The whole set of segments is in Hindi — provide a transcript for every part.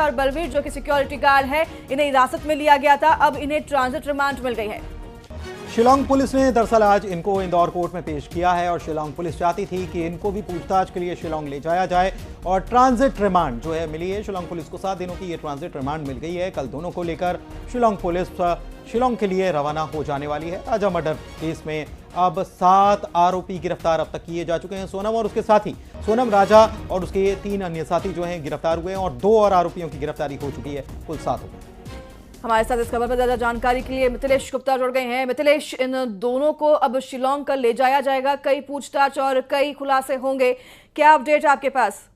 और बलवीर जो कि सिक्योरिटी गार्ड है, इन्हें हिरासत में लिया गया था। अब इन्हें ट्रांजिट रिमांड मिल गई है। शिलांग पुलिस ने दरअसल आज इनको इंदौर कोर्ट में पेश किया है और शिलांग पुलिस चाहती थी कि इनको भी पूछताछ के लिए शिलांग ले जाया जाए और ट्रांजिट रिमांड जो है मिली है। शिलांग पुलिस को 7 दिनों की ये ट्रांजिट रिमांड मिल गई है। कल दोनों को लेकर शिलांग पुलिस शिलांग के लिए रवाना हो जाने वाली है। राजा मर्डर केस में अब 7 आरोपी गिरफ्तार अब तक किए जा चुके हैं। सोनम और उसके साथी सोनम, राजा और उसके 3 अन्य साथी जो हैं गिरफ्तार हुए हैं और 2 और आरोपियों की गिरफ्तारी हो चुकी है। कुल 7 हो गए। हमारे साथ इस खबर पर ज्यादा जानकारी के लिए मिथिलेश गुप्ता जुड़ गए हैं। मिथिलेश, इन दोनों को अब शिलांग कल ले जाया जाएगा, कई पूछताछ और कई खुलासे होंगे, क्या अपडेट है आपके पास?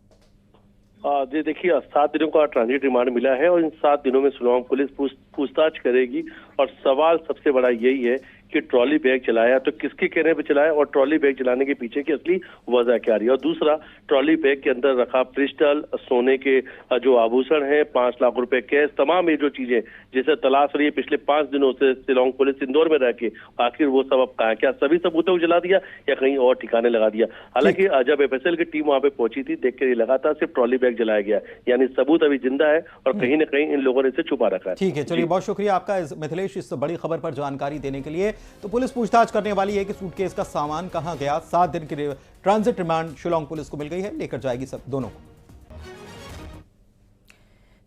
जी देखिए, 7 दिनों का ट्रांजिट रिमांड मिला है और इन 7 दिनों में शिलांग पुलिस पूछताछ करेगी। और सवाल सबसे बड़ा यही है कि ट्रॉली बैग चलाया तो किसके कहने पे चलाया और ट्रॉली बैग चलाने के पीछे की असली वजह क्या रही। और दूसरा, ट्रॉली बैग के अंदर रखा पिस्टल, सोने के जो आभूषण हैं, 5 लाख रुपए कैश, तमाम ये जो चीजें जिसे तलाश रही है पिछले 5 दिनों से शिलांग पुलिस इंदौर में रह के, आखिर वो सब अब कहाँ, क्या सभी सबूतों को जला दिया या कहीं और ठिकाने लगा दिया। हालांकि जब एफएसएल की टीम वहां पे पहुंची थी, देख कर ये लगा था सिर्फ ट्रॉली बैग जलाया गया, यानी सबूत अभी जिंदा है और कहीं ना कहीं इन लोगों ने इसे छुपा रखा है। ठीक है, चलिए बहुत शुक्रिया आपका मिथिलेश इस बड़ी खबर पर जानकारी देने के लिए। तो पुलिस पूछताछ करने वाली है कि सूटकेस का सामान कहां गया। 7 दिन की ट्रांजिट रिमांड शिलांग पुलिस को मिल गई है, लेकर जाएगी सब दोनों को।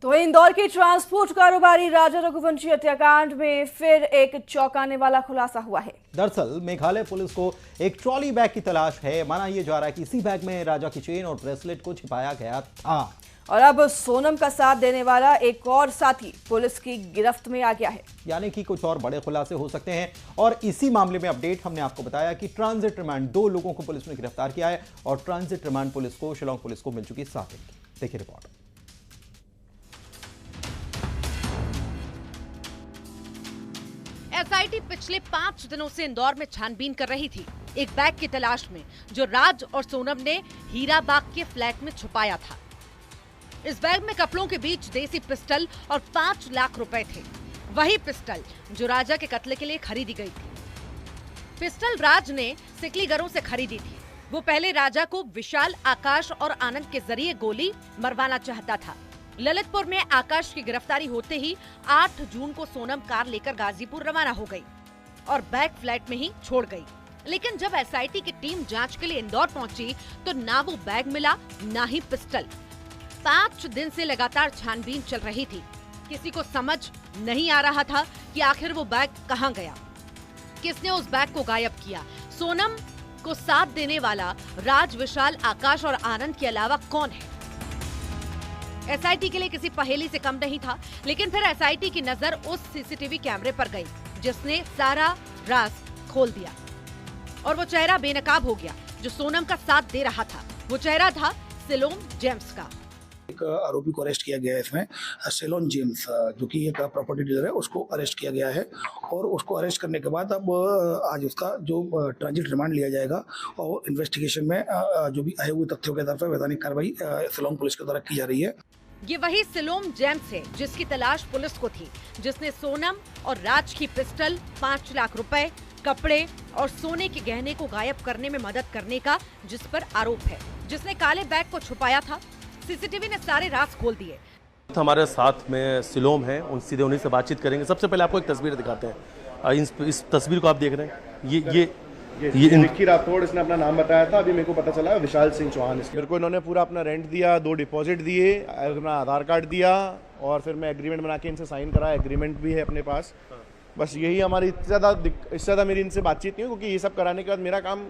तो इंदौर की ट्रांसपोर्ट कारोबारी राजा रघुवंशी हत्याकांड में फिर एक चौंकाने वाला खुलासा हुआ है। दरअसल मेघालय पुलिस को एक ट्रॉली बैग की तलाश है। माना यह जा रहा है कि इसी बैग में राजा की चेन और ब्रेसलेट को छिपाया गया था। और अब सोनम का साथ देने वाला एक और साथी पुलिस की गिरफ्त में आ गया है। यानी कि कुछ और बड़े खुलासे हो सकते हैं। और इसी मामले में अपडेट हमने आपको बताया कि ट्रांजिट रिमांड 2 लोगों को पुलिस ने गिरफ्तार किया है और ट्रांजिट रिमांड पुलिस को शिलांग पुलिस को मिल चुकी 7 दिन की। देखिए रिपोर्ट। एसआईटी पिछले 5 दिनों से इंदौर में छानबीन कर रही थी एक बैग की तलाश में जो राज और सोनम ने हीराबाग के फ्लैट में छुपाया था। इस बैग में कपड़ों के बीच देसी पिस्टल और 5 लाख रुपए थे। वही पिस्टल जो राजा के कत्ल के लिए खरीदी गई थी। पिस्टल राज ने सिकलीगरों से खरीदी थी। वो पहले राजा को विशाल, आकाश और आनंद के जरिए गोली मरवाना चाहता था। ललितपुर में आकाश की गिरफ्तारी होते ही 8 जून को सोनम कार लेकर गाजीपुर रवाना हो गई और बैग फ्लैट में ही छोड़ गई। लेकिन जब एसआईटी की टीम जांच के लिए इंदौर पहुंची तो ना वो बैग मिला, ना ही पिस्टल। 5 दिन से लगातार छानबीन चल रही थी। किसी को समझ नहीं आ रहा था कि आखिर वो बैग कहां गया, किसने उस बैग को गायब किया। सोनम को साथ देने वाला राज, विशाल, आकाश और आनंद के अलावा कौन है? एसआईटी के लिए किसी पहेली से कम नहीं था। लेकिन फिर एसआईटी की नजर उस सीसीटीवी कैमरे पर गई जिसने सारा राज खोल दिया और वो चेहरा बेनकाब हो गया जो सोनम का साथ दे रहा था। वो चेहरा था सिलोम जेम्स का। एक आरोपी को अरेस्ट किया गया है इसमें, सिलोन जेम्स, जो कि एक प्रॉपर्टी डीलर है, उसको अरेस्ट किया गया है। और उसको अरेस्ट करने के बाद अब आज उसका जो ट्रांजिट रिमांड लिया जाएगा और इन्वेस्टिगेशन में जो भी आए हुए तथ्यों के आधार पर वैधानिक कार्रवाई शिलांग पुलिस के द्वारा की जा रही है। ये वही सिलोम जेम्स है जिसकी तलाश पुलिस को थी, जिसने सोनम और राज की पिस्टल, 5 लाख रुपए, कपड़े और सोने के गहने को गायब करने में मदद करने का जिस पर आरोप है, जिसने काले बैग को छुपाया था। सीसीटीवी ने सारे राज खोल दिए। हमारे साथ में सिलोम है, सीधे उन्हीं से बातचीत करेंगे। सबसे पहले आपको एक तस्वीर दिखाते हैं। इस तस्वीर को आप देख रहे हैं, ये निक्की राठौड़, इसने अपना नाम बताया था, अभी मेरे को पता चला विशाल सिंह चौहान। मेरे को इन्होंने पूरा अपना रेंट दिया, 2 डिपॉजिट दिए, अपना आधार कार्ड दिया और फिर मैं एग्रीमेंट बना के इनसे साइन करा। एग्रीमेंट भी है अपने पास। बस यही हमारी इससे ज़्यादा मेरी इनसे बातचीत नहीं है, क्योंकि ये सब कराने के बाद मेरा काम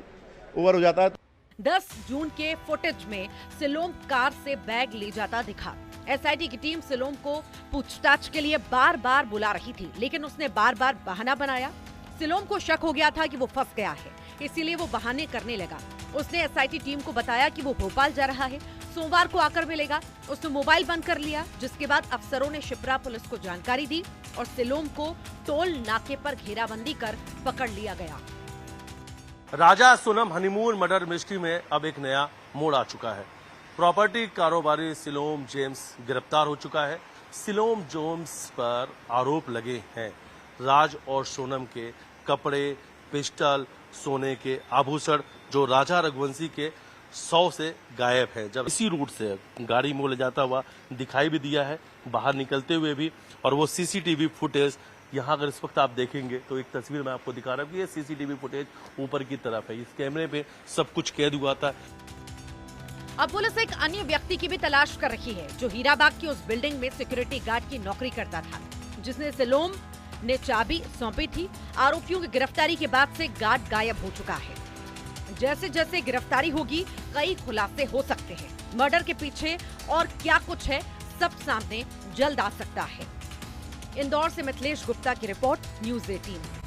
ओवर हो जाता है। 10 जून के फुटेज में सिलोम कार से बैग ले जाता दिखा। एसआईटी की टीम सिलोम को पूछताछ के लिए बार बार बुला रही थी, लेकिन उसने बार बार बहाना बनाया। सिलोम को शक हो गया था कि वो फंस गया है, इसीलिए वो बहाने करने लगा। उसने एसआईटी टीम को बताया कि वो भोपाल जा रहा है, सोमवार को आकर मिलेगा। उसने मोबाइल बंद कर लिया, जिसके बाद अफसरों ने शिप्रा पुलिस को जानकारी दी और सिलोम को टोल नाके पर घेराबंदी कर पकड़ लिया गया। राजा सोनम हनीमून मर्डर मिस्ट्री में अब एक नया मोड़ आ चुका है। प्रॉपर्टी कारोबारी सिलोम जेम्स गिरफ्तार हो चुका है। सिलोम जेम्स पर आरोप लगे हैं राज और सोनम के कपड़े, पिस्टल, सोने के आभूषण जो राजा रघुवंशी के 100 से गायब है। जब इसी रूट से गाड़ी में ले जाता हुआ दिखाई भी दिया है, बाहर निकलते हुए भी। और वो सीसीटीवी फुटेज यहाँ अगर इस वक्त आप देखेंगे तो एक तस्वीर मैं आपको दिखा रहा हूँ कि ये सीसीटीवी फुटेज ऊपर की तरफ है। इस कैमरे पे सब कुछ कैद हुआ था। अब पुलिस एक अन्य व्यक्ति की भी तलाश कर रही है जो हीराबाग की उस बिल्डिंग में सिक्योरिटी गार्ड की नौकरी करता था, जिसने सिलोम ने चाबी सौंपी थी। आरोपियों की गिरफ्तारी के बाद से गार्ड गायब हो चुका है। जैसे जैसे गिरफ्तारी होगी कई खुलासे हो सकते हैं। मर्डर के पीछे और क्या कुछ है सब सामने जल्द आ सकता है। इंदौर से मिथिलेश गुप्ता की रिपोर्ट, न्यूज़ 18।